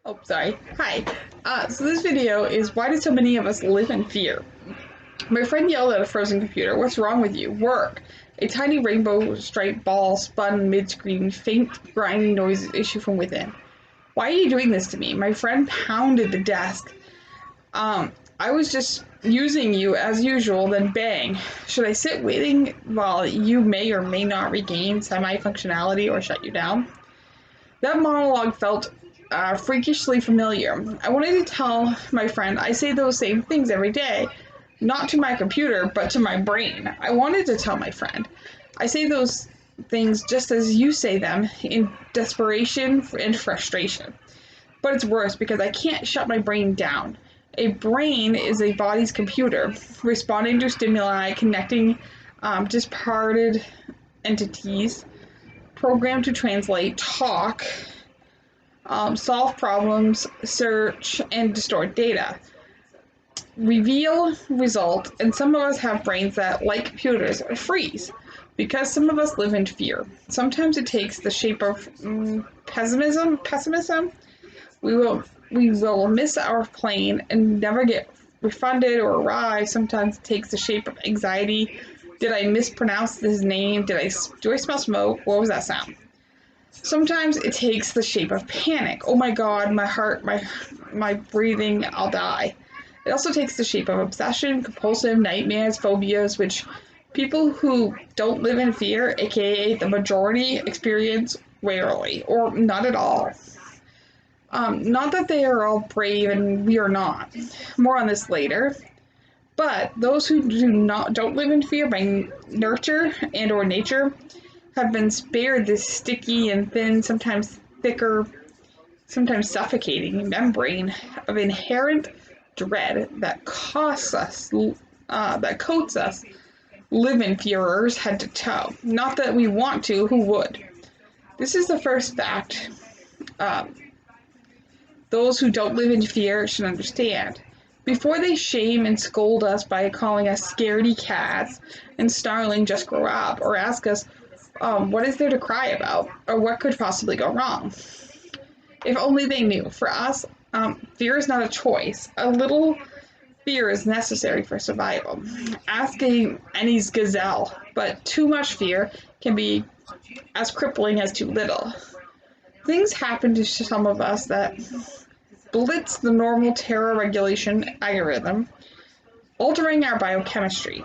Oh, sorry. Hi. So this video is why do so many of us live in fear? My friend yelled at a frozen computer. What's wrong with you? Work. A tiny rainbow striped ball spun mid-screen, faint grinding noises issue from within. Why are you doing this to me? My friend pounded the desk. I was just using you as usual, then bang. Should I sit waiting while you may or may not regain semi-functionality or shut you down? That monologue felt freakishly familiar. I wanted to tell my friend I say those same things every day, not to my computer, but to my brain. I wanted to tell my friend I say those things just as you say them in desperation and frustration. But it's worse because I can't shut my brain down. A brain is a body's computer, responding to stimuli, connecting disparate entities, programmed to translate, talk, solve problems, search, and distort data. Reveal, result, and some of us have brains that, like computers, freeze because some of us live in fear. Sometimes it takes the shape of pessimism. We will we will miss our plane and never get refunded or arrive. Sometimes it takes the shape of anxiety. Did I mispronounce his name? Do I smell smoke? What was that sound? Sometimes it takes the shape of panic. Oh my god, my heart, my breathing, I'll die. It also takes the shape of obsession, compulsive nightmares, phobias, which people who don't live in fear, aka the majority, experience rarely or not at all. Not that they are all brave and we are not. More on this later. But those who don't live in fear by nurture and or nature have been spared this sticky and thin, sometimes thicker, sometimes suffocating membrane of inherent dread that that coats us, live in fearers head to toe. Not that we want to, who would? This is the first fact those who don't live in fear should understand. Before they shame and scold us by calling us scaredy cats and snarling, just grow up, or ask us, what is there to cry about, or what could possibly go wrong? If only they knew. For us, fear is not a choice. A little fear is necessary for survival. Ask Annie's gazelle, but too much fear can be as crippling as too little. Things happen to some of us that blitz the normal terror regulation algorithm, altering our biochemistry.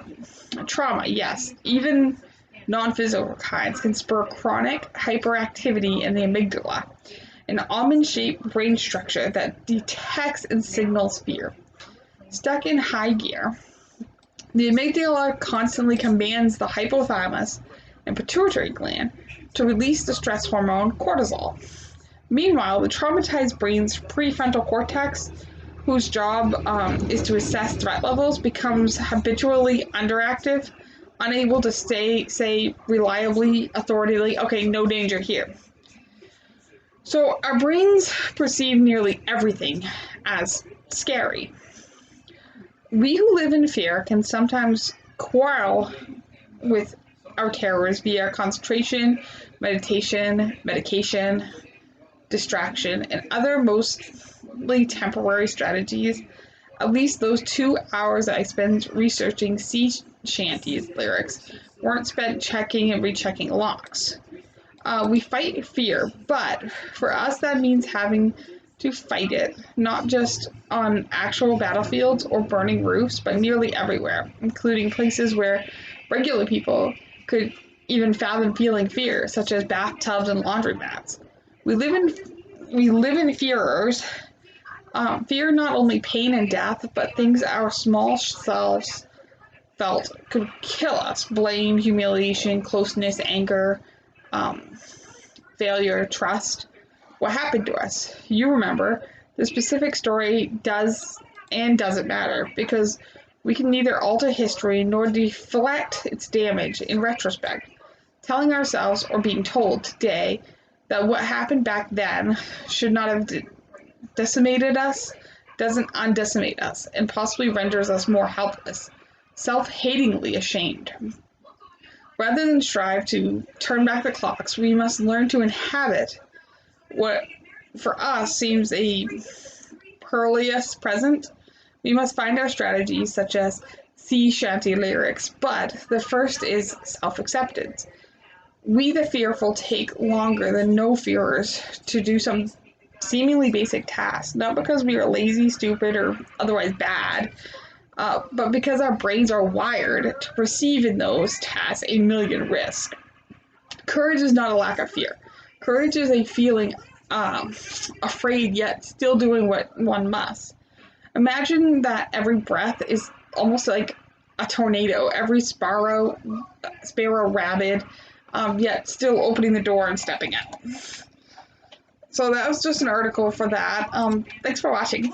Trauma, yes, even non-physical kinds can spur chronic hyperactivity in the amygdala, an almond-shaped brain structure that detects and signals fear. Stuck in high gear, the amygdala constantly commands the hypothalamus and pituitary gland to release the stress hormone cortisol. Meanwhile, the traumatized brain's prefrontal cortex, whose job is to assess threat levels, becomes habitually underactive, unable to say reliably, authoritatively, okay, no danger here. So our brains perceive nearly everything as scary. We who live in fear can sometimes quarrel with our terrors via concentration, meditation, medication, distraction, and other mostly temporary strategies. At least those 2 hours I spent researching sea shanties lyrics weren't spent checking and rechecking locks. We fight fear, but for us that means having to fight it, not just on actual battlefields or burning roofs, but nearly everywhere, including places where regular people could even fathom feeling fear, such as bathtubs and laundromats. We live in we live in fearers. Fear not only pain and death, but things our small selves felt could kill us: blame, humiliation, closeness, anger, um, failure, trust. What happened to us? You remember. The specific story does and doesn't matter because we can neither alter history nor deflect its damage in retrospect. Telling ourselves or being told today that what happened back then should not have decimated us doesn't undecimate us and possibly renders us more helpless, self-hatingly ashamed. Rather than strive to turn back the clocks, we must learn to inhabit what for us seems a perilous present. We must find our strategies, such as sea shanty lyrics, but the first is self acceptance. We, the fearful, take longer than no fearers to do some seemingly basic tasks, not because we are lazy, stupid, or otherwise bad, but because our brains are wired to perceive in those tasks a million risks. Courage is not a lack of fear. Courage is a feeling afraid yet still doing what one must. Imagine that every breath is almost like a tornado, every sparrow rabid, yet still opening the door and stepping out. So that was just an article for that. Thanks for watching.